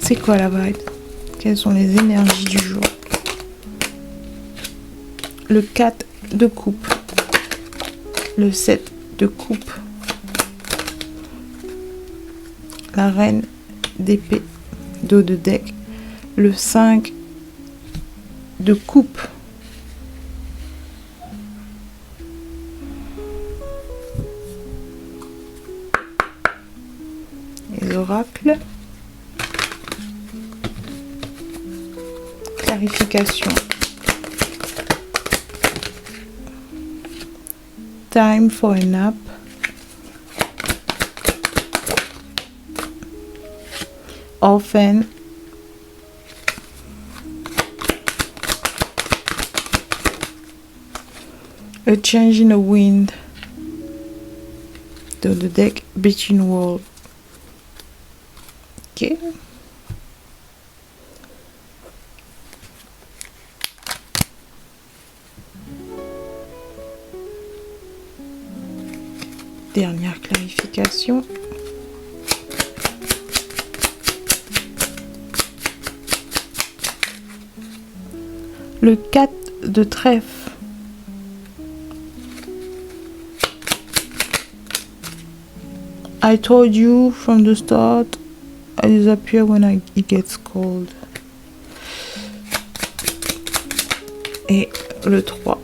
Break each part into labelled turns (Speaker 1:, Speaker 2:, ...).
Speaker 1: C'est quoi la vibe? Quelles sont les énergies du jour? Le 4 de coupe. Le 7 de coupe. La reine d'épée, dos de deck. Le 5 de coupe. Les oracles. Clarification. Time for a nap. Orphan. A change in the wind. Dans le deck Between World. Ok. Dernière clarification. Le 4 de trèfle. I told you from the start, I disappear when it gets cold. Et le 3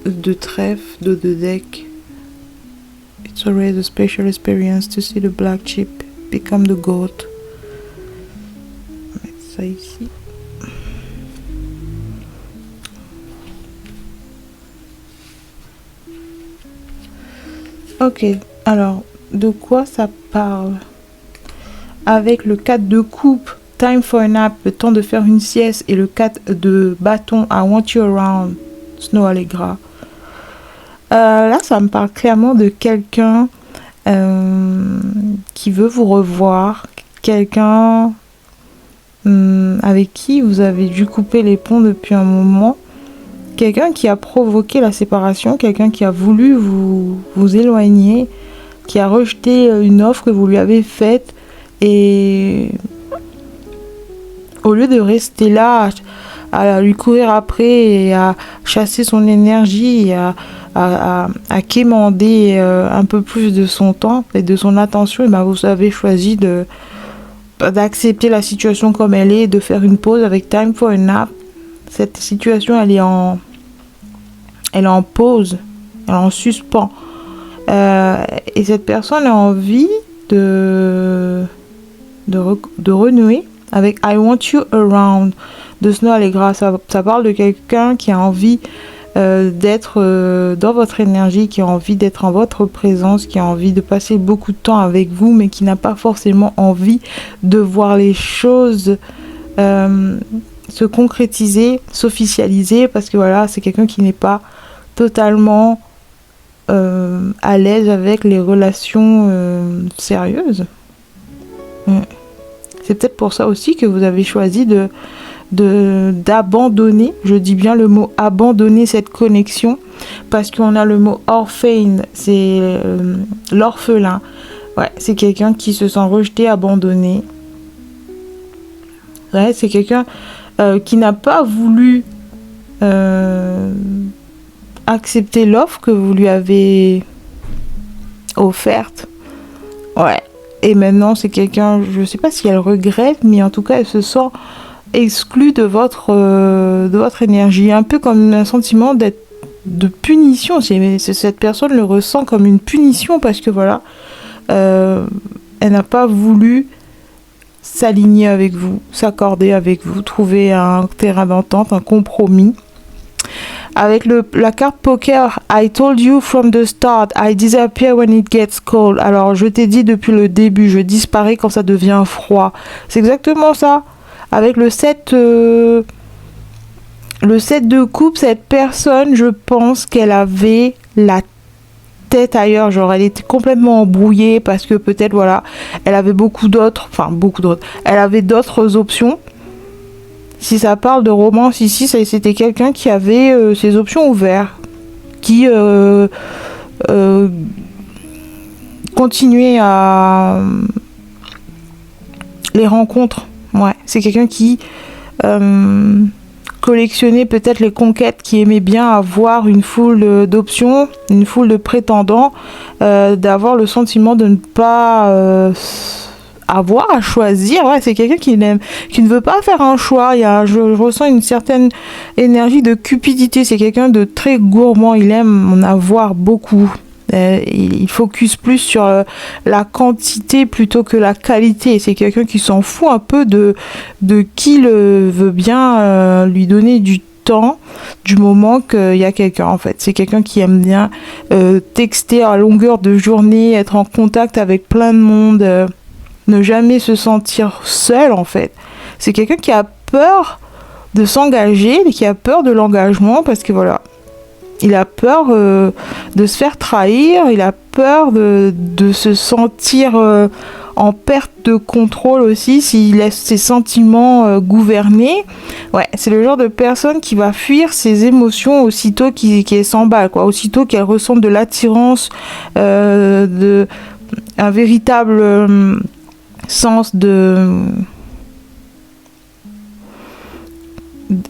Speaker 1: de trèfle, dos de deck. It's always a special experience to see the black sheep become the goat. On va mettre ça ici. Ok, alors, de quoi ça parle? Avec le 4 de coupe, time for a nap, le temps de faire une sieste, et le 4 de bâton, I want you around, Snow Allegra. Là, ça me parle clairement de quelqu'un qui veut vous revoir, quelqu'un avec qui vous avez dû couper les ponts depuis un moment, quelqu'un qui a provoqué la séparation, quelqu'un qui a voulu vous éloigner, qui a rejeté une offre que vous lui avez faite, et au lieu de rester là à lui courir après et à chasser son énergie et à quémander un peu plus de son temps et de son attention, et ben vous avez choisi d'accepter la situation comme elle est, de faire une pause avec Time for a Nap. Cette situation, elle est en pause, elle est en suspens. Et cette personne a envie de renouer avec I want you around de Snow Allegra. Ça parle de quelqu'un qui a envie d'être dans votre énergie, qui a envie d'être en votre présence, qui a envie de passer beaucoup de temps avec vous, mais qui n'a pas forcément envie de voir les choses se concrétiser, s'officialiser, parce que voilà, c'est quelqu'un qui n'est pas totalement à l'aise avec les relations sérieuses. C'est peut-être pour ça aussi que vous avez choisi d'abandonner, je dis bien le mot abandonner, cette connexion, parce qu'on a le mot orphan, c'est l'orphelin. Ouais, c'est quelqu'un qui se sent rejeté, abandonné. Ouais, c'est quelqu'un qui n'a pas voulu accepter l'offre que vous lui avez offerte. Ouais. Et maintenant, c'est quelqu'un, je ne sais pas si elle regrette, mais en tout cas, elle se sent exclue de votre énergie. Un peu comme un sentiment de punition. Cette personne le ressent comme une punition parce que voilà, elle n'a pas voulu s'aligner avec vous, s'accorder avec vous, trouver un terrain d'entente, un compromis. Avec la carte poker, I told you from the start, I disappear when it gets cold. Alors, je t'ai dit depuis le début, je disparais quand ça devient froid. C'est exactement ça. Avec le 7 de coupe, cette personne, je pense qu'elle avait la tête ailleurs. Genre, elle était complètement embrouillée parce que peut-être, voilà, elle avait elle avait d'autres options. Si ça parle de romance ici, c'était quelqu'un qui avait ses options ouvertes, qui continuait à les rencontres. Ouais, c'est quelqu'un qui collectionnait peut-être les conquêtes, qui aimait bien avoir une foule d'options, une foule de prétendants, d'avoir le sentiment de ne pas avoir à choisir. Ouais, c'est quelqu'un qui ne veut pas faire un choix. Je ressens une certaine énergie de cupidité. C'est quelqu'un de très gourmand. Il aime en avoir beaucoup. Il focus plus sur la quantité plutôt que la qualité. C'est quelqu'un qui s'en fout un peu de qui le veut bien lui donner du temps, du moment qu'il y a quelqu'un en fait. C'est quelqu'un qui aime bien texter à longueur de journée, être en contact avec plein de monde, ne jamais se sentir seul en fait. C'est quelqu'un qui a peur de s'engager, qui a peur de l'engagement parce que voilà, il a peur de se faire trahir, il a peur de se sentir en perte de contrôle aussi s'il laisse ses sentiments gouverner. Ouais, c'est le genre de personne qui va fuir ses émotions aussitôt qu'elle s'emballe, quoi. Aussitôt qu'elle ressent de l'attirance, un véritable sens de...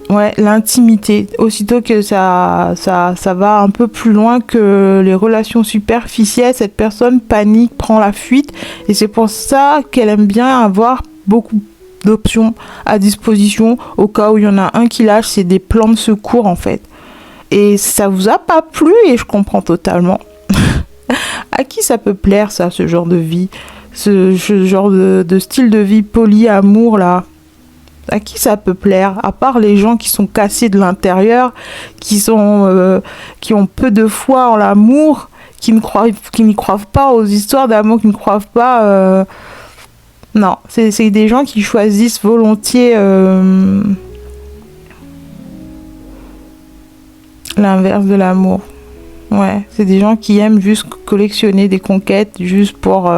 Speaker 1: Ouais, l'intimité. Aussitôt que ça va un peu plus loin que les relations superficielles, cette personne panique, prend la fuite. Et c'est pour ça qu'elle aime bien avoir beaucoup d'options à disposition. Au cas où il y en a un qui lâche, c'est des plans de secours en fait. Et ça vous a pas plu et je comprends totalement. À qui ça peut plaire ça, ce genre de vie, ce genre de style de vie polyamour là? À qui ça peut plaire? À part les gens qui sont cassés de l'intérieur, qui ont peu de foi en l'amour, qui n'y croient pas aux histoires d'amour, qui ne croient pas... Non, c'est des gens qui choisissent volontiers l'inverse de l'amour. Ouais, c'est des gens qui aiment juste collectionner des conquêtes, juste pour...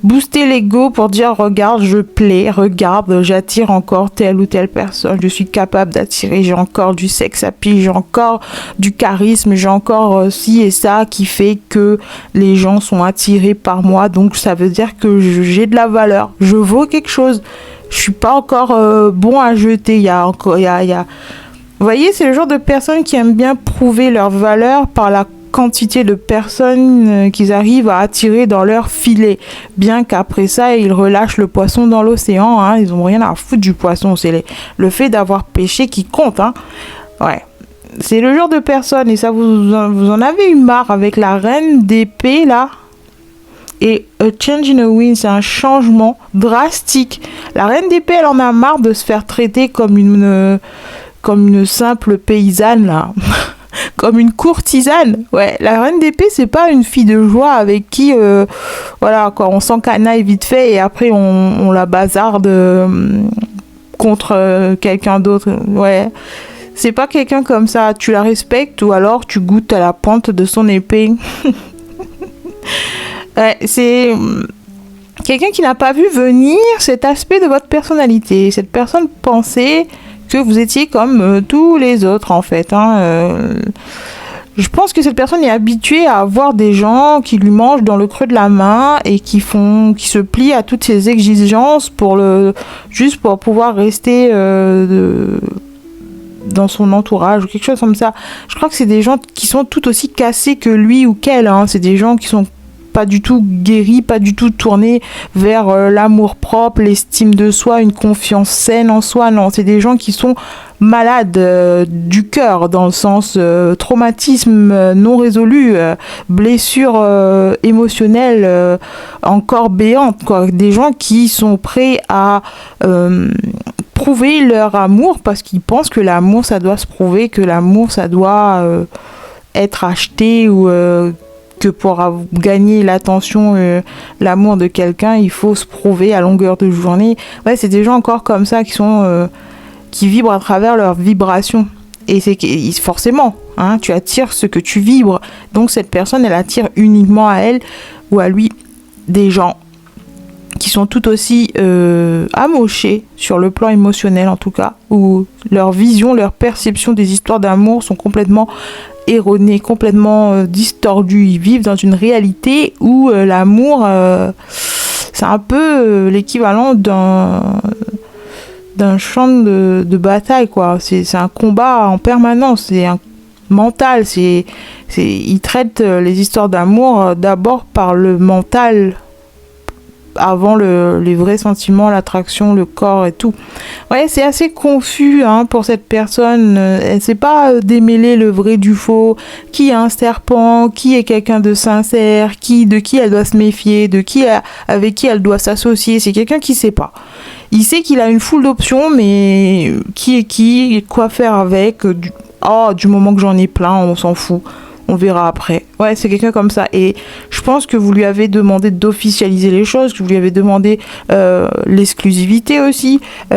Speaker 1: booster l'ego, pour dire regarde, je plais, regarde, j'attire encore telle ou telle personne, je suis capable d'attirer, j'ai encore du sex appeal, j'ai encore du charisme, j'ai encore ci et ça qui fait que les gens sont attirés par moi, donc ça veut dire que j'ai de la valeur, je vaux quelque chose, je suis pas encore bon à jeter, Vous voyez, c'est le genre de personnes qui aiment bien prouver leur valeur par la quantité de personnes qu'ils arrivent à attirer dans leur filet. Bien qu'après ça, ils relâchent le poisson dans l'océan. Hein. Ils n'ont rien à foutre du poisson. C'est le fait d'avoir pêché qui compte. Hein. Ouais. C'est le genre de personne. Et ça, vous en avez eu marre avec la reine d'épée, là. Et a change in a wind, c'est un changement drastique. La reine d'épée, elle en a marre de se faire traiter comme une simple paysanne, là. Comme une courtisane. Ouais, la reine d'épée, c'est pas une fille de joie avec qui, voilà, quoi, on s'encanaille vite fait et après on la bazarde contre quelqu'un d'autre. Ouais, c'est pas quelqu'un comme ça. Tu la respectes ou alors tu goûtes à la pointe de son épée. Ouais, c'est quelqu'un qui n'a pas vu venir cet aspect de votre personnalité. Cette personne pensait que vous étiez comme tous les autres en fait. Je pense que cette personne est habituée à avoir des gens qui lui mangent dans le creux de la main et qui se plient à toutes ses exigences juste pour pouvoir rester dans son entourage ou quelque chose comme ça. Je crois que c'est des gens qui sont tout aussi cassés que lui ou qu'elle. Hein. C'est des gens qui sont pas du tout guéris, pas du tout tournés vers l'amour-propre, l'estime de soi, une confiance saine en soi. Non, c'est des gens qui sont malades du cœur, dans le sens traumatisme non résolu, blessure émotionnelle encore béante, quoi. Des gens qui sont prêts à prouver leur amour parce qu'ils pensent que l'amour, ça doit se prouver, que l'amour, ça doit être acheté ou... que pour gagner l'attention, l'amour de quelqu'un, il faut se prouver à longueur de journée. Ouais, c'est des gens encore comme ça qui vibrent à travers leurs vibrations. Et c'est forcément, hein, tu attires ce que tu vibres. Donc cette personne, elle attire uniquement à elle ou à lui des gens qui sont tout aussi amochés sur le plan émotionnel en tout cas, où leur vision, leur perception des histoires d'amour sont complètement erronés, complètement distordus. Ils vivent dans une réalité où l'amour, c'est un peu l'équivalent d'un champ de bataille, quoi. C'est un combat en permanence, c'est un mental, il traite les histoires d'amour d'abord par le mental, avant les vrais sentiments, l'attraction, le corps et tout. Ouais, c'est assez confus hein, pour cette personne. Elle ne sait pas démêler le vrai du faux. Qui est un serpent, qui est quelqu'un de sincère, de qui elle doit se méfier, avec qui elle doit s'associer. C'est quelqu'un qui ne sait pas. Il sait qu'il a une foule d'options, mais qui est qui, quoi faire avec. Du moment que j'en ai plein, on s'en fout. On verra après. Ouais, c'est quelqu'un comme ça. Et je pense que vous lui avez demandé d'officialiser les choses, que vous lui avez demandé l'exclusivité aussi, ou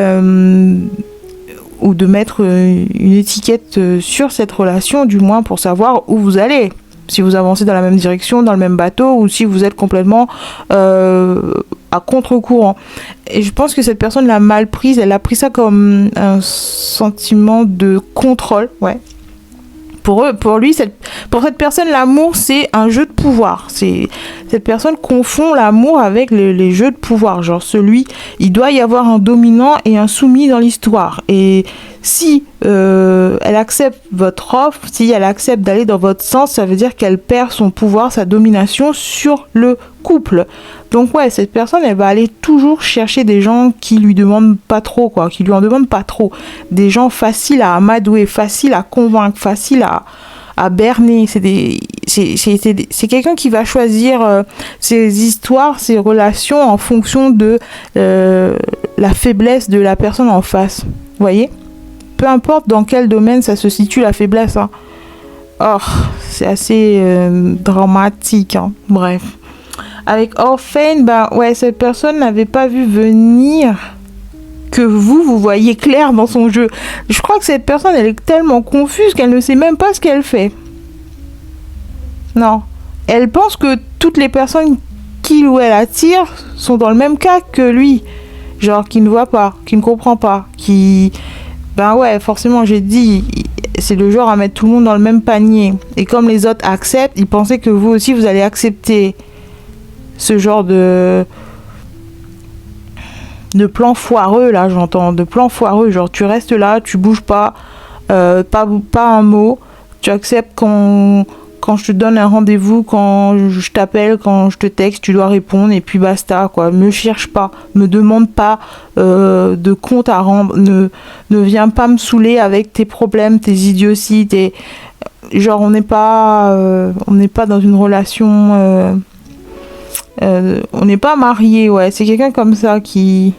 Speaker 1: de mettre une étiquette sur cette relation, du moins pour savoir où vous allez. Si vous avancez dans la même direction, dans le même bateau, ou si vous êtes complètement à contre-courant. Et je pense que cette personne l'a mal prise. Elle a pris ça comme un sentiment de contrôle. Ouais. Pour cette personne, l'amour, c'est un jeu de pouvoir. Cette personne confond l'amour avec les jeux de pouvoir. Genre il doit y avoir un dominant et un soumis dans l'histoire. Et si elle accepte votre offre, si elle accepte d'aller dans votre sens, ça veut dire qu'elle perd son pouvoir, sa domination sur le couple. Donc ouais, cette personne, elle va aller toujours chercher des gens qui lui demandent pas trop, quoi, qui lui en demandent pas trop. Des gens faciles à amadouer, faciles à convaincre, faciles à berner. C'est quelqu'un qui va choisir ses histoires, ses relations en fonction de la faiblesse de la personne en face. Vous voyez ? Peu importe dans quel domaine ça se situe, la faiblesse. Hein. Oh, c'est assez dramatique. Hein. Bref. Avec Orphan, cette personne n'avait pas vu venir que vous voyez clair dans son jeu. Je crois que cette personne, elle est tellement confuse qu'elle ne sait même pas ce qu'elle fait. Non. Elle pense que toutes les personnes qu'il ou elle attire sont dans le même cas que lui. Genre, qui ne voit pas, qui ne comprend pas, qui... forcément, j'ai dit... C'est le genre à mettre tout le monde dans le même panier. Et comme les autres acceptent, ils pensaient que vous aussi, vous allez accepter ce genre de plan foireux, là, j'entends. De plan foireux, genre tu restes là, tu bouges pas, pas un mot. Tu acceptes quand je te donne un rendez-vous, quand je t'appelle, quand je te texte, tu dois répondre et puis basta, quoi. Me cherche pas, me demande pas de compte à rendre, ne viens pas me saouler avec tes problèmes, tes idioties, genre on n'est pas dans une relation, on n'est pas marié, ouais. C'est quelqu'un comme ça qui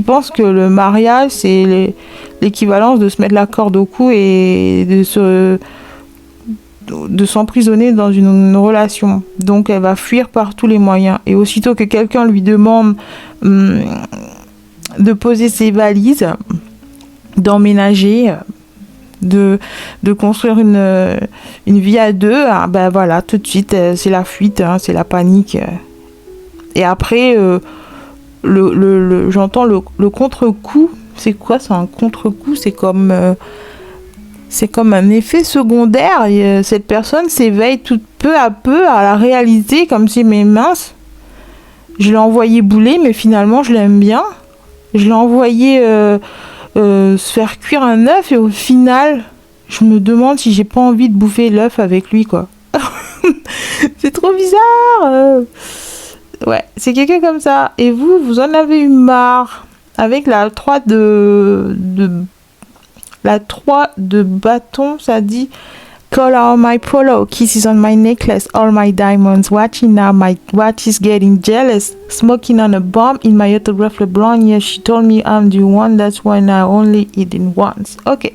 Speaker 1: pense que le mariage c'est l'équivalence de se mettre la corde au cou et de s'emprisonner dans une relation. Donc elle va fuir par tous les moyens. Et aussitôt que quelqu'un lui demande de poser ses valises, d'emménager, de construire une vie à deux, tout de suite c'est la fuite, hein, c'est la panique. Et après j'entends le contre-coup. C'est quoi? C'est un contre-coup, c'est comme un effet secondaire. Et, cette personne s'éveille tout peu à peu à la réalité, comme si, mais mince, je l'ai envoyé bouler, mais finalement je l'aime bien. Je l'ai envoyé se faire cuire un œuf, et au final, je me demande si j'ai pas envie de bouffer l'œuf avec lui, quoi. C'est trop bizarre. Ouais, c'est quelqu'un comme ça. Et vous en avez eu marre. Avec la 3 de bâton, ça dit color on my polo, kisses on my necklace, all my diamonds, watching now, my watch is getting jealous, smoking on a bomb in my autograph blonde, yeah, she told me I'm the one, that's why I only eat it once. Ok,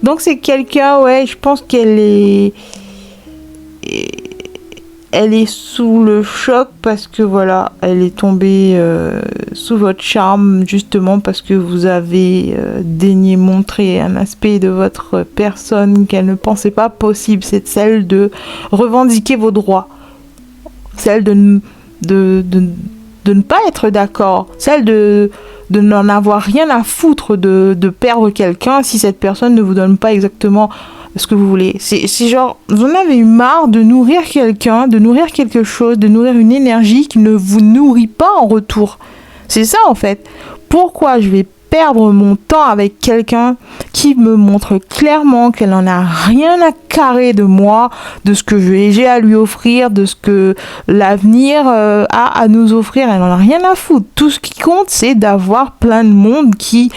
Speaker 1: donc c'est quelqu'un, ouais, je pense qu'elle est sous le choc parce que voilà, elle est tombée sous votre charme, justement parce que vous avez daigné montrer un aspect de votre personne qu'elle ne pensait pas possible. C'est celle de revendiquer vos droits, celle de ne pas être d'accord, celle de n'en avoir rien à foutre de perdre quelqu'un si cette personne ne vous donne pas exactement ce que vous voulez. C'est genre, vous en avez eu marre de nourrir quelqu'un, de nourrir quelque chose, de nourrir une énergie qui ne vous nourrit pas en retour. C'est ça en fait. Pourquoi je vais perdre mon temps avec quelqu'un qui me montre clairement qu'elle n'en a rien à carrer de moi, de ce que j'ai à lui offrir, de ce que l'avenir a à nous offrir. Elle n'en a rien à foutre. Tout ce qui compte, c'est d'avoir plein de monde qui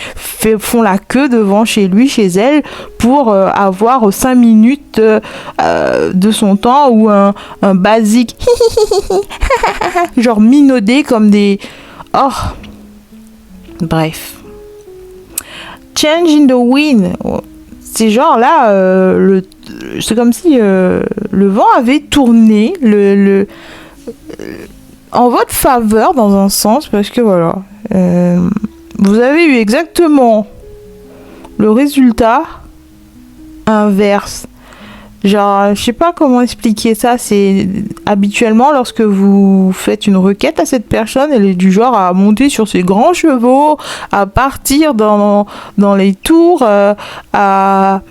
Speaker 1: font la queue devant chez lui, chez elle, pour avoir 5 minutes de son temps ou un basique genre minaudé comme des... Oh, bref. Change in the wind. C'est genre là, c'est comme si le vent avait tourné en votre faveur dans un sens, parce que voilà, vous avez eu exactement le résultat inverse. Genre, je sais pas comment expliquer ça. C'est habituellement lorsque vous faites une requête à cette personne, elle est du genre à monter sur ses grands chevaux, à partir dans les tours, à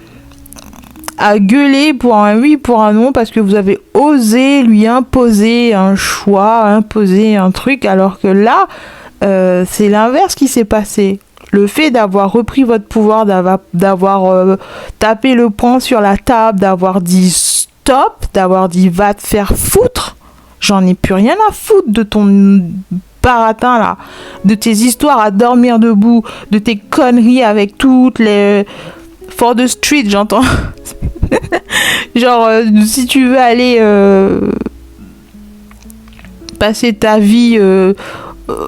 Speaker 1: gueuler pour un oui, pour un non, parce que vous avez osé lui imposer un choix, imposer un truc, alors que là, c'est l'inverse qui s'est passé. Le fait d'avoir repris votre pouvoir, d'avoir tapé le poing sur la table, d'avoir dit stop, d'avoir dit va te faire foutre, j'en ai plus rien à foutre de ton baratin là, de tes histoires à dormir debout, de tes conneries avec toutes les... For the street, j'entends. Genre, si tu veux aller passer ta vie...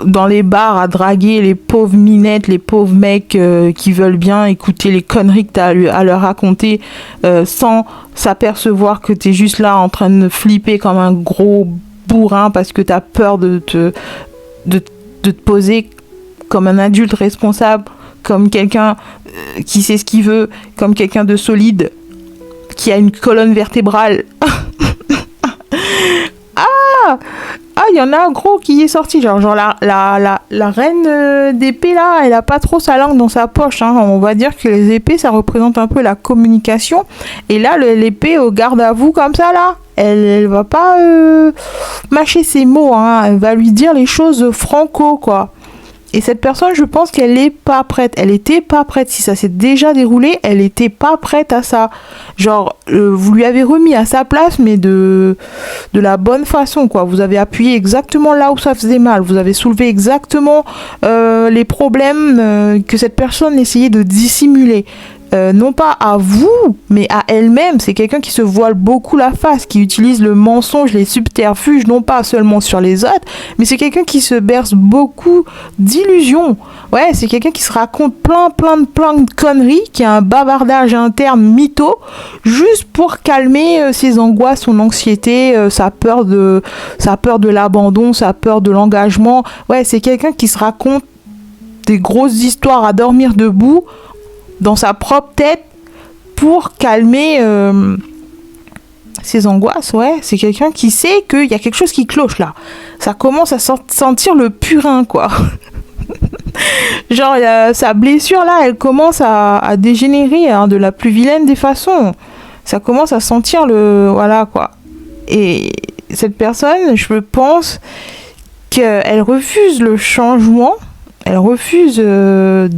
Speaker 1: dans les bars à draguer les pauvres minettes, les pauvres mecs qui veulent bien écouter les conneries que t'as à leur raconter sans s'apercevoir que t'es juste là en train de flipper comme un gros bourrin parce que t'as peur de te poser comme un adulte responsable, comme quelqu'un qui sait ce qu'il veut, comme quelqu'un de solide, qui a une colonne vertébrale. Ah, il y en a un gros qui est sorti, genre la reine d'épée là, elle a pas trop sa langue dans sa poche, hein. On va dire que les épées, ça représente un peu la communication, et là, l'épée au garde à vous comme ça là, elle va pas mâcher ses mots, hein. Elle va lui dire les choses franco, quoi. Et cette personne, je pense qu'elle est pas prête. Elle était pas prête. Si ça s'est déjà déroulé, elle était pas prête à ça. Genre, vous lui avez remis à sa place, mais de la bonne façon, quoi. Vous avez appuyé exactement là où ça faisait mal. Vous avez soulevé exactement les problèmes que cette personne essayait de dissimuler. Non pas à vous, mais à elle-même. C'est quelqu'un qui se voile beaucoup la face, qui utilise le mensonge, les subterfuges, non pas seulement sur les autres, mais c'est quelqu'un qui se berce beaucoup d'illusions. Ouais, c'est quelqu'un qui se raconte plein de conneries, qui a un bavardage interne mytho, juste pour calmer ses angoisses, son anxiété, sa peur de l'abandon, sa peur de l'engagement. Ouais, c'est quelqu'un qui se raconte des grosses histoires à dormir debout, dans sa propre tête, pour calmer ses angoisses. Ouais, c'est quelqu'un qui sait qu'il y a quelque chose qui cloche là. Ça commence à sentir le purin, quoi. Genre, sa blessure là, elle commence à dégénérer, hein, de la plus vilaine des façons. Ça commence à sentir le... Voilà, quoi. Et cette personne, je pense qu'elle refuse le changement. Elle refuse de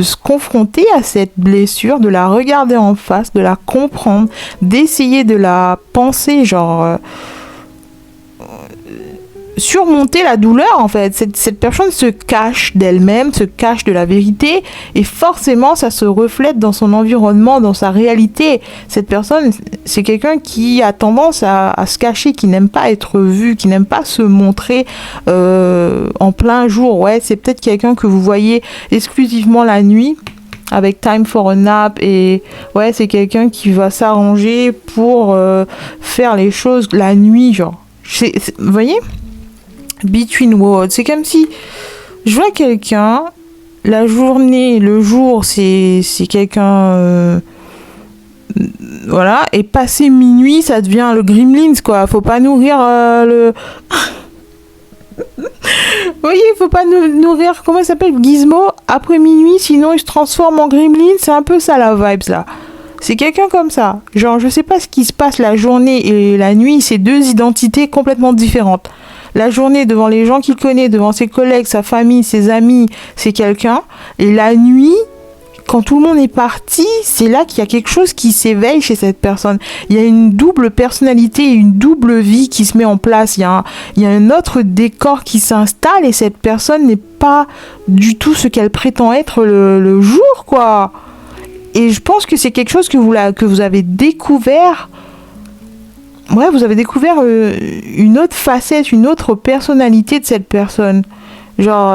Speaker 1: se confronter à cette blessure, de la regarder en face, de la comprendre, d'essayer de la penser, genre surmonter la douleur, en fait. Cette personne se cache d'elle-même, se cache de la vérité, et forcément ça se reflète dans son environnement, dans sa réalité. Cette personne, c'est quelqu'un qui a tendance à se cacher, qui n'aime pas être vu, qui n'aime pas se montrer en plein jour. Ouais, c'est peut-être quelqu'un que vous voyez exclusivement la nuit, avec Time for a Nap, et ouais, c'est quelqu'un qui va s'arranger pour faire les choses la nuit, genre. Vous voyez? Between worlds, c'est comme si je vois quelqu'un, la journée, le jour, c'est quelqu'un, voilà, et passé minuit, ça devient le Gremlins, quoi. Faut pas nourrir le... Vous voyez, faut pas nourrir, comment il s'appelle, Gizmo, après minuit, sinon il se transforme en Gremlin. C'est un peu ça la vibes là. C'est quelqu'un comme ça. Genre, je sais pas ce qui se passe la journée et la nuit, c'est deux identités complètement différentes. La journée, devant les gens qu'il connaît, devant ses collègues, sa famille, ses amis, c'est quelqu'un. Et la nuit, quand tout le monde est parti, c'est là qu'il y a quelque chose qui s'éveille chez cette personne. Il y a une double personnalité, une double vie qui se met en place. Il y a un autre décor qui s'installe et cette personne n'est pas du tout ce qu'elle prétend être le jour, quoi. Et je pense que c'est quelque chose que vous avez découvert. Ouais, vous avez découvert une autre facette, une autre personnalité de cette personne. Genre...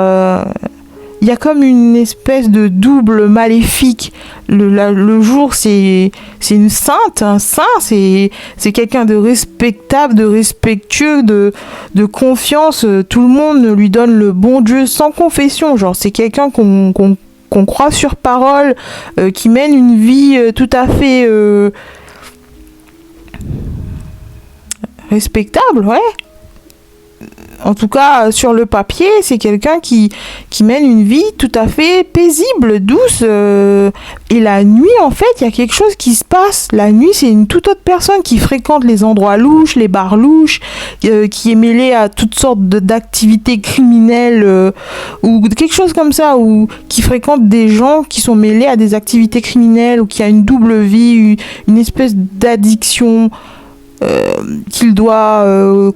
Speaker 1: il y a comme une espèce de double maléfique. Le jour, c'est une sainte, un saint, c'est quelqu'un de respectable, de respectueux, de confiance. Tout le monde lui donne le bon Dieu sans confession. Genre, c'est quelqu'un qu'on croit sur parole, qui mène une vie tout à fait respectable, ouais. En tout cas, sur le papier, c'est quelqu'un qui mène une vie tout à fait paisible, douce. Et la nuit, en fait, il y a quelque chose qui se passe. La nuit, c'est une toute autre personne qui fréquente les endroits louches, les bars louches, qui est mêlée à toutes sortes d'activités criminelles ou quelque chose comme ça, ou qui fréquente des gens qui sont mêlés à des activités criminelles ou qui a une double vie, une espèce d'addiction. Qu'il doit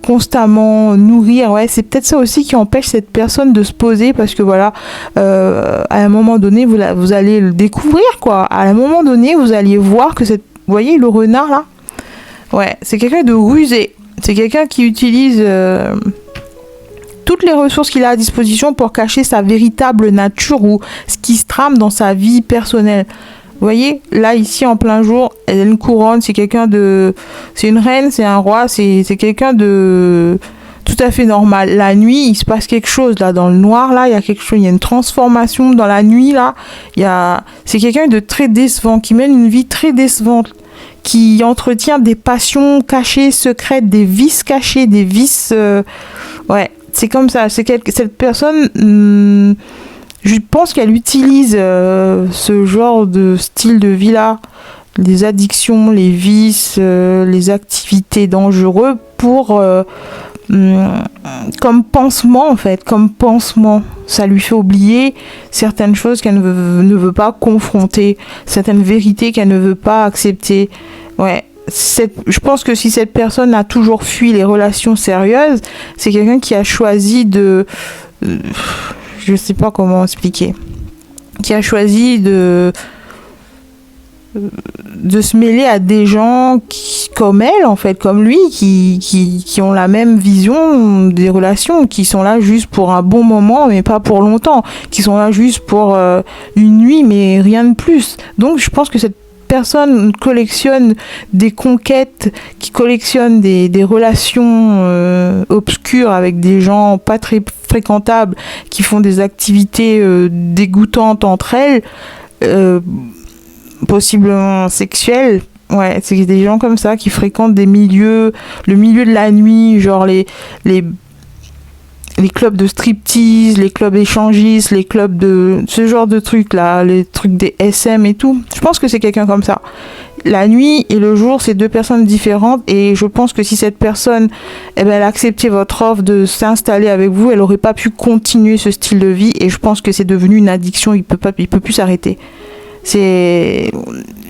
Speaker 1: constamment nourrir. Ouais, c'est peut-être ça aussi qui empêche cette personne de se poser parce que voilà, à un moment donné, vous allez le découvrir, quoi. À un moment donné, vous alliez voir que vous voyez le renard là? Ouais, c'est quelqu'un de rusé. C'est quelqu'un qui utilise toutes les ressources qu'il a à disposition pour cacher sa véritable nature ou ce qui se trame dans sa vie personnelle. Vous voyez, là, ici, en plein jour, elle a une couronne, c'est quelqu'un de... C'est une reine, c'est un roi, c'est quelqu'un de... tout à fait normal. La nuit, il se passe quelque chose, là, dans le noir, là, il y a quelque chose, il y a une transformation dans la nuit, là. C'est quelqu'un de très décevant, qui mène une vie très décevante, qui entretient des passions cachées, secrètes, des vices cachés, des vices... Ouais, c'est comme ça. Cette personne... je pense qu'elle utilise ce genre de style de vie-là, les addictions, les vices, les activités dangereuses pour... comme pansement, en fait, comme pansement. Ça lui fait oublier certaines choses qu'elle ne veut pas confronter, certaines vérités qu'elle ne veut pas accepter. Ouais. Je pense que si cette personne a toujours fui les relations sérieuses, c'est quelqu'un qui a choisi je sais pas comment expliquer, qui a choisi de se mêler à des gens comme elle, en fait, comme lui, qui ont la même vision des relations, qui sont là juste pour un bon moment, mais pas pour longtemps, qui sont là juste pour une nuit, mais rien de plus. Donc, je pense que cette personne collectionne des conquêtes, qui collectionne des relations obscures avec des gens pas très fréquentables, qui font des activités dégoûtantes entre elles, possiblement sexuelles. Ouais, c'est des gens comme ça qui fréquentent le milieu de la nuit, genre les clubs de striptease, les clubs échangistes, les clubs de ce genre de trucs là, les trucs des SM et tout. Je pense que c'est quelqu'un comme ça. La nuit et le jour, c'est deux personnes différentes et je pense que si cette personne, elle a accepté votre offre de s'installer avec vous, elle aurait pas pu continuer ce style de vie et je pense que c'est devenu une addiction, il peut plus s'arrêter. C'est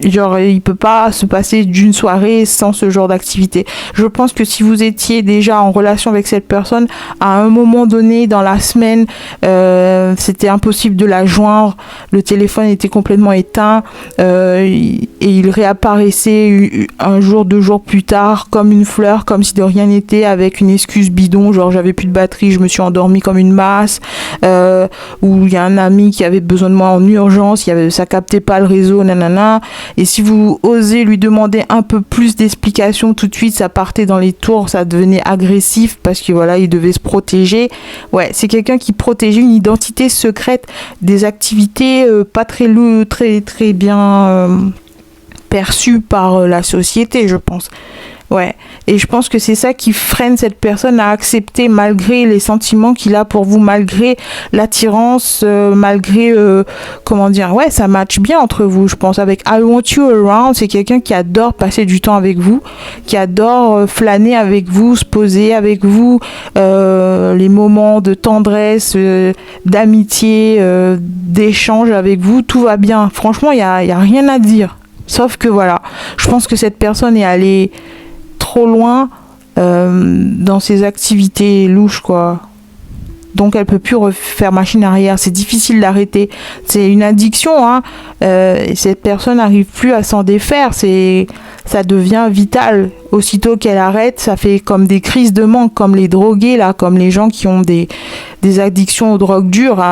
Speaker 1: genre, il peut pas se passer d'une soirée sans ce genre d'activité. Je pense que si vous étiez déjà en relation avec cette personne, à un moment donné dans la semaine, c'était impossible de la joindre, le téléphone était complètement éteint, et il réapparaissait un jour, 2 jours plus tard, comme une fleur, comme si de rien n'était, avec une excuse bidon, genre j'avais plus de batterie, je me suis endormie comme une masse, ou il y a un ami qui avait besoin de moi en urgence, ça captait pas le réseau, nanana. Et si vous osez lui demander un peu plus d'explications tout de suite, ça partait dans les tours, ça devenait agressif parce que voilà, il devait se protéger. Ouais, c'est quelqu'un qui protégeait une identité secrète, des activités pas très bien perçues par la société, je pense. Ouais, et je pense que c'est ça qui freine cette personne à accepter malgré les sentiments qu'il a pour vous, malgré l'attirance, malgré, comment dire, ouais, ça match bien entre vous, je pense. Avec I Want You Around, c'est quelqu'un qui adore passer du temps avec vous, qui adore flâner avec vous, se poser avec vous, les moments de tendresse, d'amitié, d'échange avec vous, tout va bien. Franchement, y a rien à dire. Sauf que voilà, je pense que cette personne est allée trop loin dans ses activités louches, quoi. Donc elle peut plus refaire machine arrière. C'est difficile d'arrêter. C'est une addiction, hein. Et cette personne n'arrive plus à s'en défaire. Ça devient vital. Aussitôt qu'elle arrête, ça fait comme des crises de manque, comme les drogués, là, comme les gens qui ont des addictions aux drogues dures.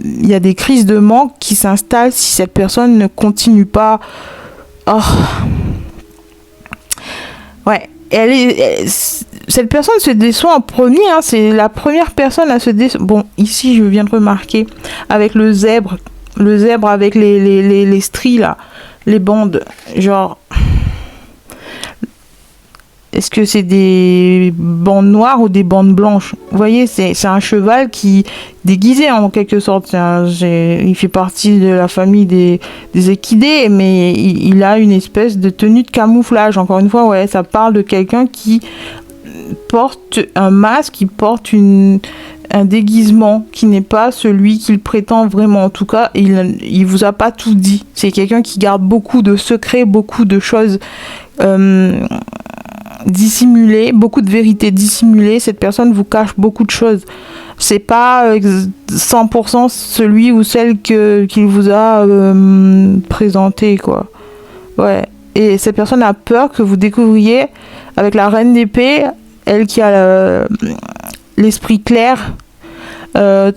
Speaker 1: Il y a des crises de manque qui s'installent si cette personne ne continue pas. Oh. Ouais. Cette personne se déçoit en premier, hein, c'est la première personne à se décevoir. Bon, ici, je viens de remarquer, avec le zèbre avec les stries, là, les bandes, genre... Est-ce que c'est des bandes noires ou des bandes blanches? Vous voyez, c'est un cheval qui déguisé en quelque sorte. Il fait partie de la famille des équidés, mais il a une espèce de tenue de camouflage. Encore une fois, ouais, ça parle de quelqu'un qui porte un masque, qui porte un déguisement qui n'est pas celui qu'il prétend vraiment. En tout cas, il vous a pas tout dit. C'est quelqu'un qui garde beaucoup de secrets, beaucoup de choses dissimulées, beaucoup de vérités dissimulées. Cette personne vous cache beaucoup de choses. C'est pas 100% celui ou celle qu'il vous a présenté, quoi. Ouais. Et cette personne a peur que vous découvriez avec la reine d'épée, elle qui a l'esprit clair. Il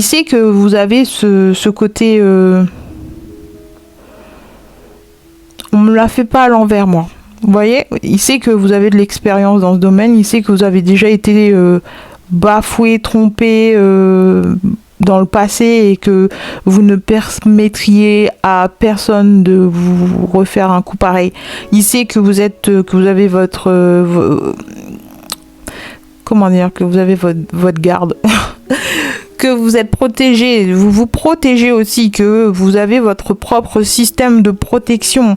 Speaker 1: sait que vous avez ce côté... on me la fait pas à l'envers, moi. Vous voyez, il sait que vous avez de l'expérience dans ce domaine, il sait que vous avez déjà été bafoué, trompé dans le passé et que vous ne permettriez à personne de vous refaire un coup pareil. Il sait que vous avez comment dire, que vous avez votre garde. Que vous êtes protégé, vous vous protégez aussi, que vous avez votre propre système de protection,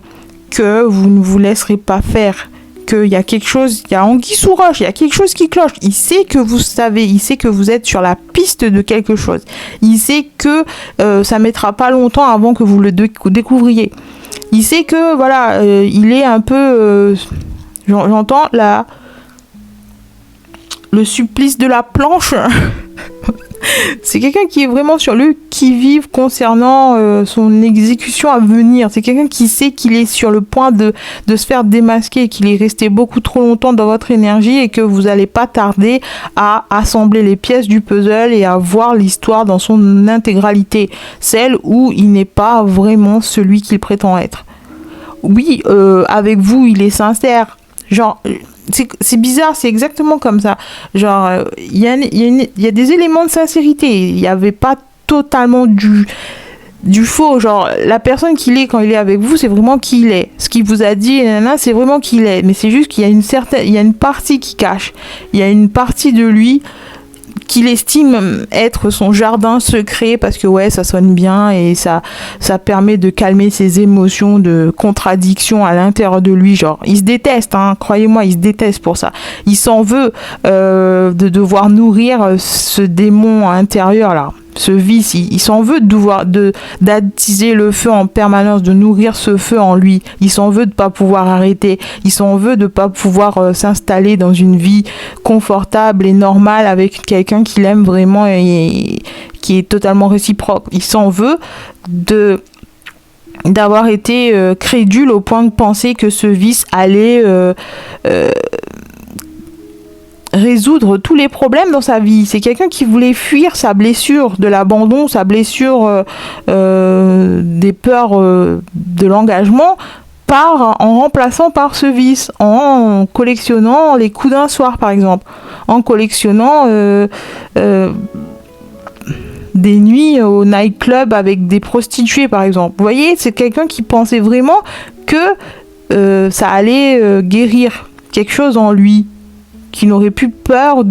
Speaker 1: que vous ne vous laisserez pas faire, qu'il y a quelque chose, il y a anguille sous roche, il y a quelque chose qui cloche. Il sait que vous savez, il sait que vous êtes sur la piste de quelque chose. Il sait que ça mettra pas longtemps avant que vous le découvriez. Il sait que, voilà, il est un peu... j'entends là... le supplice de la planche. C'est quelqu'un qui est vraiment sur le qui-vive concernant son exécution à venir. C'est quelqu'un qui sait qu'il est sur le point de se faire démasquer, qu'il est resté beaucoup trop longtemps dans votre énergie et que vous n'allez pas tarder à assembler les pièces du puzzle et à voir l'histoire dans son intégralité. Celle où il n'est pas vraiment celui qu'il prétend être. Oui, avec vous, il est sincère. Genre... c'est bizarre, c'est exactement comme ça. Genre, il y a des éléments de sincérité. Il n'y avait pas totalement du faux. Genre, la personne qu'il est quand il est avec vous, c'est vraiment qui il est. Ce qu'il vous a dit, c'est vraiment qui il est. Mais c'est juste qu'il y a une partie qui cache. Il y a une partie de lui qu'il estime être son jardin secret parce que ouais, ça sonne bien et ça permet de calmer ses émotions de contradiction à l'intérieur de lui. Genre, il se déteste, hein, croyez-moi, il se déteste pour ça. Il s'en veut de devoir nourrir ce démon intérieur là. Ce vice, il s'en veut d'attiser le feu en permanence, de nourrir ce feu en lui. Il s'en veut de pas pouvoir arrêter. Il s'en veut de pas pouvoir s'installer dans une vie confortable et normale avec quelqu'un qu'il aime vraiment et qui est totalement réciproque. Il s'en veut d'avoir été crédule au point de penser que ce vice allait résoudre tous les problèmes dans sa vie. C'est quelqu'un qui voulait fuir sa blessure de l'abandon, sa blessure des peurs de l'engagement en remplaçant par ce vice, en collectionnant les coups d'un soir par exemple, en collectionnant des nuits au nightclub avec des prostituées par exemple. Vous voyez, c'est quelqu'un qui pensait vraiment que ça allait guérir quelque chose en lui, qu'il n'aurait plus peur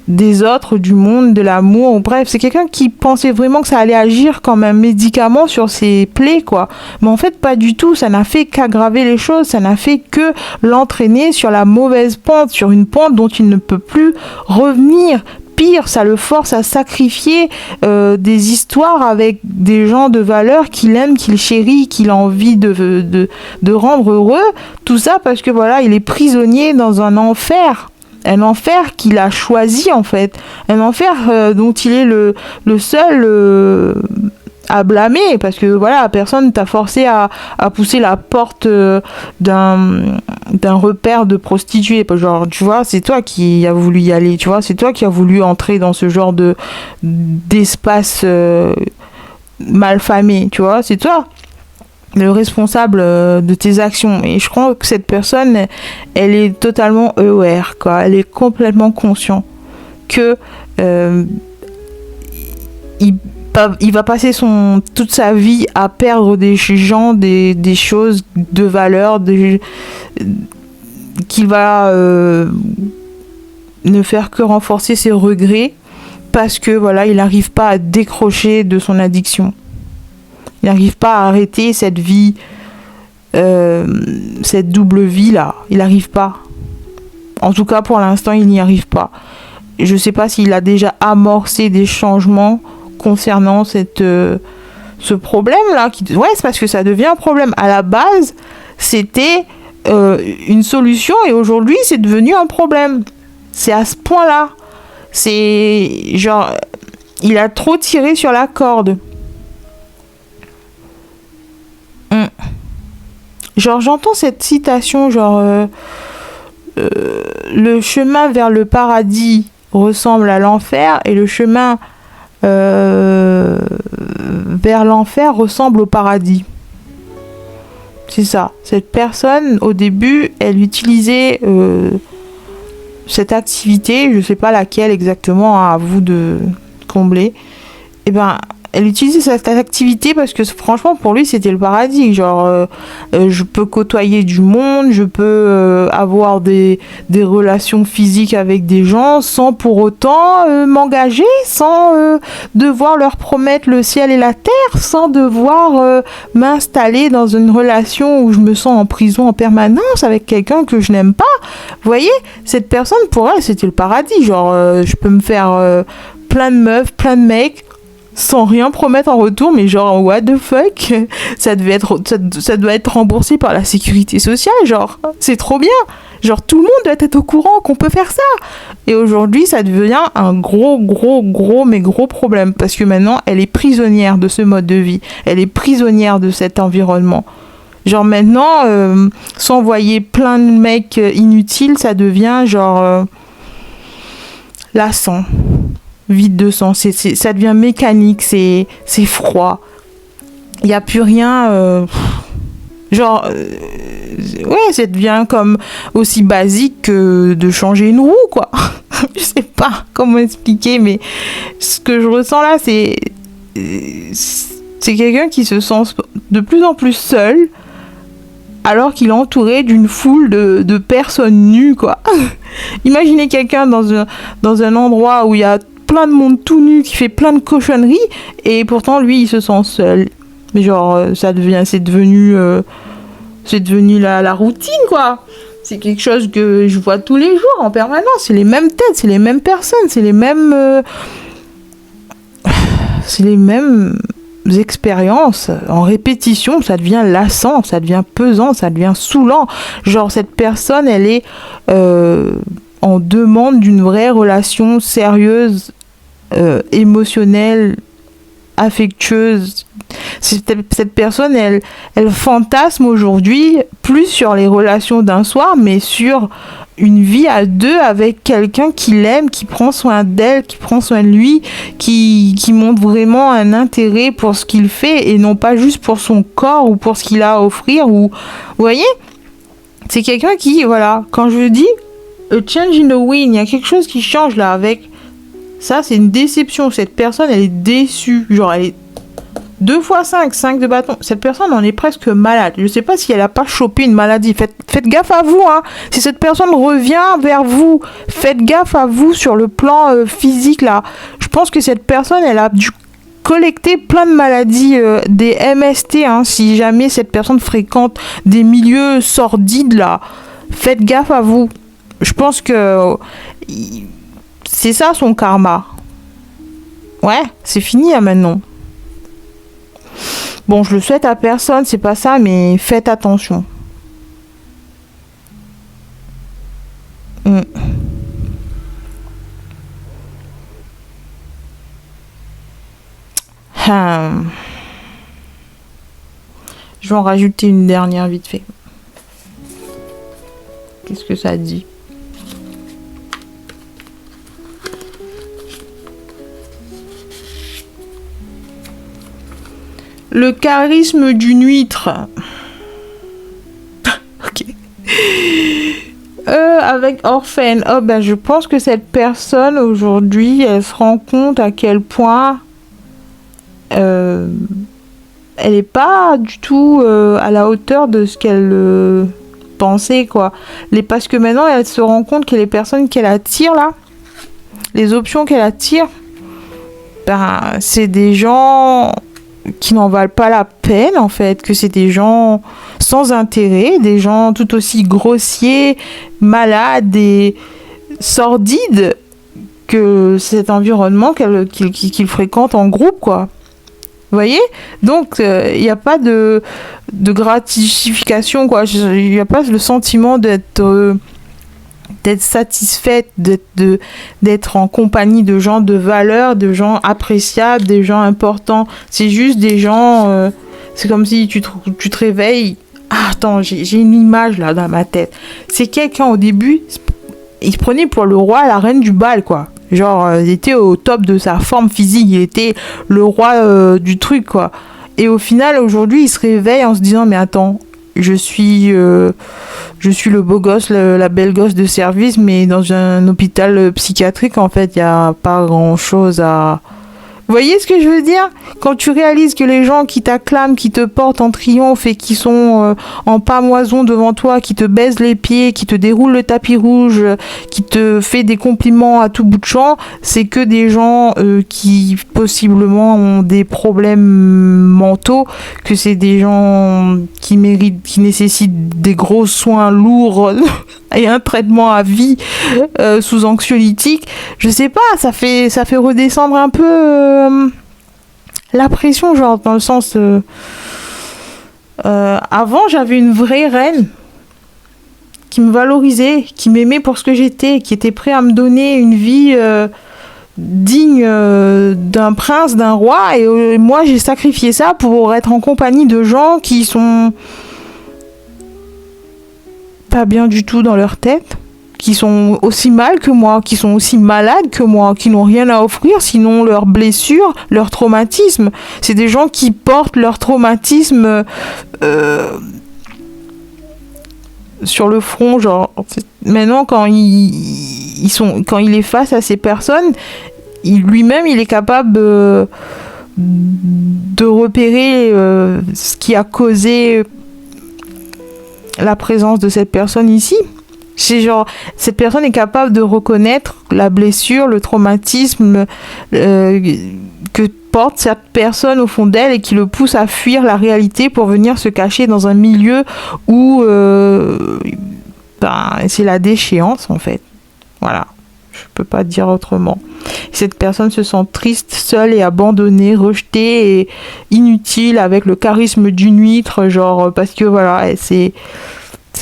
Speaker 1: des autres, du monde, de l'amour. Bref, c'est quelqu'un qui pensait vraiment que ça allait agir comme un médicament sur ses plaies, quoi. Mais en fait, pas du tout. Ça n'a fait qu'aggraver les choses. Ça n'a fait que l'entraîner sur la mauvaise pente, sur une pente dont il ne peut plus revenir. Pire, ça le force à sacrifier des histoires avec des gens de valeur qu'il aime, qu'il chérit, qu'il a envie de rendre heureux. Tout ça parce que voilà, il est prisonnier dans un enfer. Un enfer qu'il a choisi en fait. Un enfer dont il est le seul à blâmer. Parce que voilà, personne t'a forcé à pousser la porte d'un repère de prostituées. Genre, tu vois, c'est toi qui as voulu y aller. Tu vois, c'est toi qui as voulu entrer dans ce genre d'espace malfamé. Tu vois, c'est toi le responsable de tes actions. Et je crois que cette personne, elle est totalement aware, quoi. Elle est complètement consciente que il va passer toute sa vie à perdre des gens, des choses de valeur, qu'il va ne faire que renforcer ses regrets parce que voilà, il n'arrive pas à décrocher de son addiction. Il n'arrive pas à arrêter cette vie, cette double vie là. Il n'arrive pas. En tout cas, pour l'instant, il n'y arrive pas. Je ne sais pas s'il a déjà amorcé des changements concernant ce problème là. Ouais, c'est parce que ça devient un problème. À la base, c'était une solution et aujourd'hui, c'est devenu un problème. C'est à ce point-là. C'est genre, il a trop tiré sur la corde. Genre, j'entends cette citation, genre, le chemin vers le paradis ressemble à l'enfer et le chemin vers l'enfer ressemble au paradis. C'est ça. Cette personne, au début, elle utilisait cette activité, je sais pas laquelle exactement, à vous de combler. Et ben, elle utilisait cette activité parce que franchement pour lui c'était le paradis. Genre je peux côtoyer du monde, je peux avoir des relations physiques avec des gens sans pour autant m'engager, sans devoir leur promettre le ciel et la terre, sans devoir m'installer dans une relation où je me sens en prison en permanence avec quelqu'un que je n'aime pas. Vous voyez, cette personne pour elle c'était le paradis. Genre je peux me faire plein de meufs, plein de mecs sans rien promettre en retour, mais genre what the fuck, ça doit être remboursé par la sécurité sociale, genre c'est trop bien, genre tout le monde doit être au courant qu'on peut faire ça. Et aujourd'hui ça devient un gros problème parce que maintenant elle est prisonnière de ce mode de vie, elle est prisonnière de cet environnement. Genre maintenant s'envoyer plein de mecs inutiles, ça devient genre lassant, vide de sens, ça devient mécanique, c'est froid, il n'y a plus rien, ouais, ça devient comme aussi basique que de changer une roue, quoi. Je sais pas comment expliquer, mais ce que je ressens là, c'est quelqu'un qui se sent de plus en plus seul alors qu'il est entouré d'une foule de personnes nues, quoi. Imaginez quelqu'un dans un endroit où il y a plein de monde tout nu qui fait plein de cochonneries et pourtant lui il se sent seul. Mais genre c'est devenu la routine, quoi. C'est quelque chose que je vois tous les jours en permanence. C'est les mêmes têtes, c'est les mêmes personnes, c'est les mêmes expériences en répétition. Ça devient lassant, ça devient pesant, ça devient saoulant. Genre cette personne elle est en demande d'une vraie relation sérieuse, émotionnelle, affectueuse. Cette personne, elle fantasme aujourd'hui plus sur les relations d'un soir, mais sur une vie à deux avec quelqu'un qui l'aime, qui prend soin d'elle, qui prend soin de lui, qui montre vraiment un intérêt pour ce qu'il fait et non pas juste pour son corps ou pour ce qu'il a à offrir. Ou, vous voyez, c'est quelqu'un qui, voilà, quand je dis a change in the wind, il y a quelque chose qui change là avec ça, c'est une déception. Cette personne, elle est déçue, genre elle est 2 fois 5, 5 de bâton. Cette personne en est presque malade. Je sais pas si elle a pas chopé une maladie. Faites gaffe à vous, hein. Si cette personne revient vers vous, faites gaffe à vous sur le plan physique, là. Je pense que cette personne, elle a dû collecter plein de maladies, des MST, hein, si jamais cette personne fréquente des milieux sordides, là. Faites gaffe à vous. Je pense que c'est ça son karma. Ouais, c'est fini hein, maintenant. Bon, je le souhaite à personne, c'est pas ça, mais faites attention. Mm. Hum. Je vais en rajouter une dernière vite fait. Qu'est-ce que ça dit? Le charisme d'une huître. Ok. Avec Orphène. Oh, ben, je pense que cette personne, aujourd'hui, elle se rend compte à quel point elle n'est pas du tout à la hauteur de ce qu'elle pensait, quoi. Parce que maintenant, elle se rend compte que les personnes qu'elle attire, là, les options qu'elle attire, ben, c'est des gens qui n'en valent pas la peine, en fait, que c'est des gens sans intérêt, des gens tout aussi grossiers, malades et sordides que cet environnement qu'il fréquente en groupe, quoi. Vous voyez? Donc, il n'y a pas de gratification, quoi. Il n'y a pas le sentiment d'être satisfaite, d'être en compagnie de gens de valeur, de gens appréciables, des gens importants. C'est juste des gens... c'est comme si tu te réveilles... Ah, attends, j'ai une image là dans ma tête. C'est quelqu'un au début, il se prenait pour le roi, la reine du bal, quoi. Genre, il était au top de sa forme physique, il était le roi du truc, quoi. Et au final, aujourd'hui, il se réveille en se disant, mais attends, je suis le beau gosse, la belle gosse de service, mais dans un hôpital psychiatrique, en fait, il n'y a pas grand-chose à... Vous voyez ce que je veux dire? Quand tu réalises que les gens qui t'acclament, qui te portent en triomphe et qui sont en pamoison devant toi, qui te baisent les pieds, qui te déroulent le tapis rouge, qui te fait des compliments à tout bout de champ, c'est que des gens qui possiblement ont des problèmes mentaux, que c'est des gens qui nécessitent des gros soins lourds et un traitement à vie sous anxiolytique. Je sais pas, ça fait redescendre un peu la pression, genre dans le sens avant j'avais une vraie reine qui me valorisait, qui m'aimait pour ce que j'étais, qui était prêt à me donner une vie digne d'un prince, d'un roi, et moi j'ai sacrifié ça pour être en compagnie de gens qui sont pas bien du tout dans leur tête, qui sont aussi mal que moi, qui sont aussi malades que moi, qui n'ont rien à offrir sinon leurs blessures, leurs traumatismes. C'est des gens qui portent leur traumatisme sur le front, genre. Maintenant, quand il est face à ces personnes, lui-même, il est capable de repérer ce qui a causé la présence de cette personne ici. C'est genre, cette personne est capable de reconnaître la blessure, le traumatisme que porte cette personne au fond d'elle et qui le pousse à fuir la réalité pour venir se cacher dans un milieu où c'est la déchéance, en fait. Voilà, je peux pas dire autrement. Cette personne se sent triste, seule et abandonnée, rejetée et inutile, avec le charisme d'une huître, genre, parce que voilà, c'est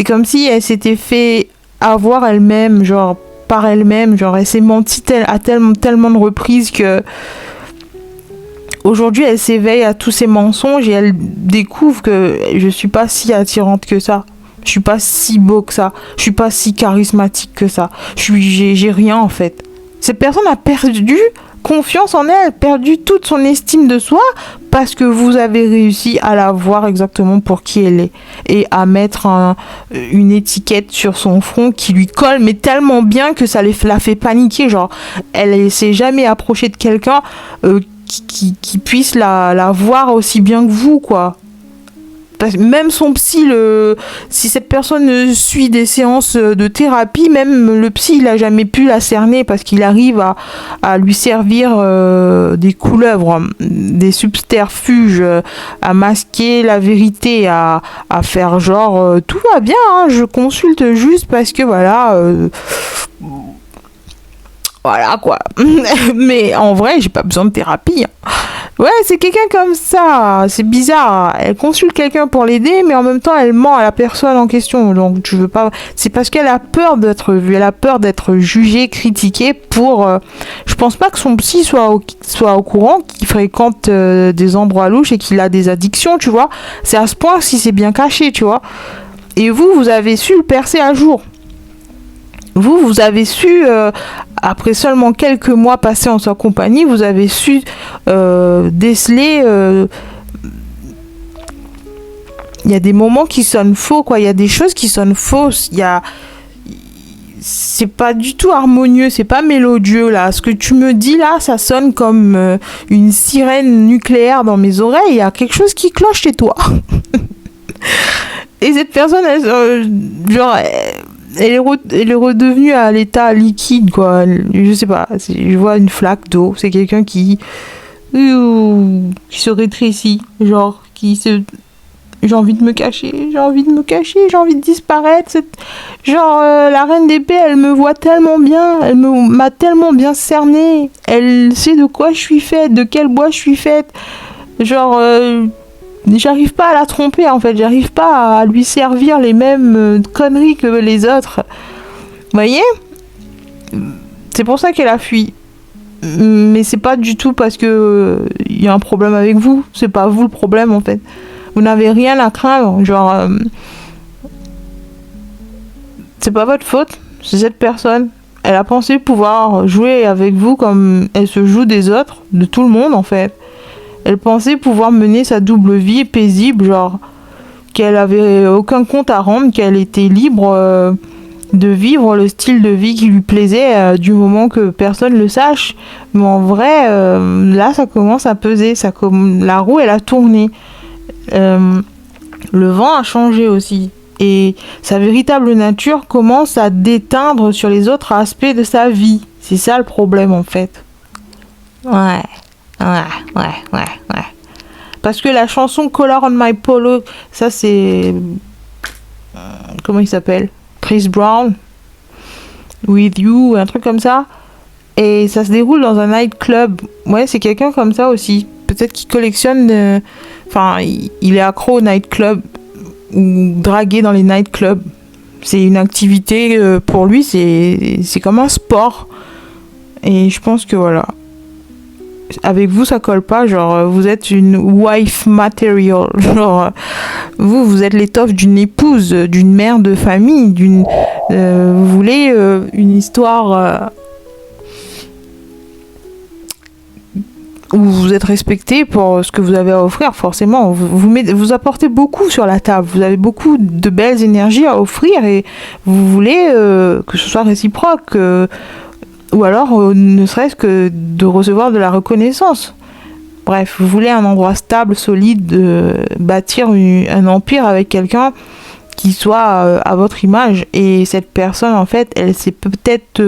Speaker 1: comme si elle s'était fait avoir elle-même, genre par elle-même, genre elle s'est menti à tellement de reprises que aujourd'hui elle s'éveille à tous ces mensonges et elle découvre que je suis pas si attirante que ça, je suis pas si beau que ça, je suis pas si charismatique que ça, j'ai rien en fait. Cette personne a perdu confiance en elle, perdu toute son estime de soi parce que vous avez réussi à la voir exactement pour qui elle est et à mettre une étiquette sur son front qui lui colle mais tellement bien que ça la fait paniquer. Genre, elle s'est jamais approchée de quelqu'un qui puisse la voir aussi bien que vous, quoi. Même son psy, si cette personne suit des séances de thérapie, même le psy, il n'a jamais pu la cerner parce qu'il arrive à lui servir des couleuvres, des subterfuges, à masquer la vérité, à faire genre tout va bien, hein, je consulte juste parce que voilà. Voilà quoi. Mais en vrai, j'ai pas besoin de thérapie. Ouais, c'est quelqu'un comme ça. C'est bizarre. Elle consulte quelqu'un pour l'aider, mais en même temps, elle ment à la personne en question. Donc, je veux pas. C'est parce qu'elle a peur d'être vue. Elle a peur d'être jugée, critiquée pour. Je pense pas que son psy soit au courant qu'il fréquente des endroits louches et qu'il a des addictions, tu vois. C'est à ce point si c'est bien caché, tu vois. Et vous avez su le percer à jour. Vous avez su, après seulement quelques mois passés en sa compagnie, vous avez su déceler. Il y a des moments qui sonnent faux, quoi. Il y a des choses qui sonnent fausses. C'est pas du tout harmonieux, c'est pas mélodieux, là. Ce que tu me dis, là, ça sonne comme une sirène nucléaire dans mes oreilles. Il y a quelque chose qui cloche chez toi. Et cette personne, elle est redevenue à l'état liquide, quoi. Je sais pas, je vois une flaque d'eau. C'est quelqu'un qui se rétrécit, genre, j'ai envie de me cacher, j'ai envie de disparaître. La reine d'épée, elle me voit tellement bien, m'a tellement bien cernée. Elle sait de quoi je suis faite, de quel bois je suis faite. J'arrive pas à la tromper, en fait. J'arrive pas à lui servir les mêmes conneries que les autres. Vous voyez ? C'est pour ça qu'elle a fui. Mais c'est pas du tout parce que y a un problème avec vous. C'est pas vous le problème, en fait. Vous n'avez rien à craindre. C'est pas votre faute. C'est cette personne. Elle a pensé pouvoir jouer avec vous comme elle se joue des autres, de tout le monde, en fait. Elle pensait pouvoir mener sa double vie paisible, genre qu'elle avait aucun compte à rendre, qu'elle était libre de vivre le style de vie qui lui plaisait du moment que personne le sache. Mais en vrai, là, ça commence à peser. La roue, elle a tourné. Le vent a changé aussi. Et sa véritable nature commence à déteindre sur les autres aspects de sa vie. C'est ça le problème, en fait. Ouais. Parce que la chanson Color on My Polo, ça c'est... comment il s'appelle ? Chris Brown. With You, un truc comme ça. Et ça se déroule dans un nightclub. Ouais, c'est quelqu'un comme ça aussi. Peut-être qu'il collectionne... il est accro au nightclub. Ou dragué dans les nightclubs. C'est une activité, pour lui, c'est comme un sport. Et je pense que voilà... avec vous ça colle pas, genre vous êtes une wife material, genre vous êtes l'étoffe d'une épouse, d'une mère de famille, vous voulez une histoire où vous êtes respecté pour ce que vous avez à offrir. Forcément vous apportez beaucoup sur la table, vous avez beaucoup de belles énergies à offrir et vous voulez que ce soit réciproque, ou alors ne serait-ce que de recevoir de la reconnaissance. Bref, vous voulez un endroit stable, solide, bâtir un empire avec quelqu'un qui soit à votre image. Et cette personne, en fait, elle s'est peut-être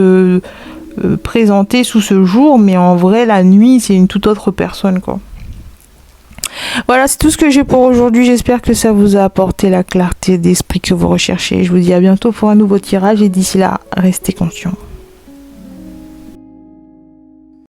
Speaker 1: présentée sous ce jour, mais en vrai, la nuit, c'est une toute autre personne, quoi. Voilà, c'est tout ce que j'ai pour aujourd'hui. J'espère que ça vous a apporté la clarté d'esprit que vous recherchez. Je vous dis à bientôt pour un nouveau tirage et d'ici là, restez conscients.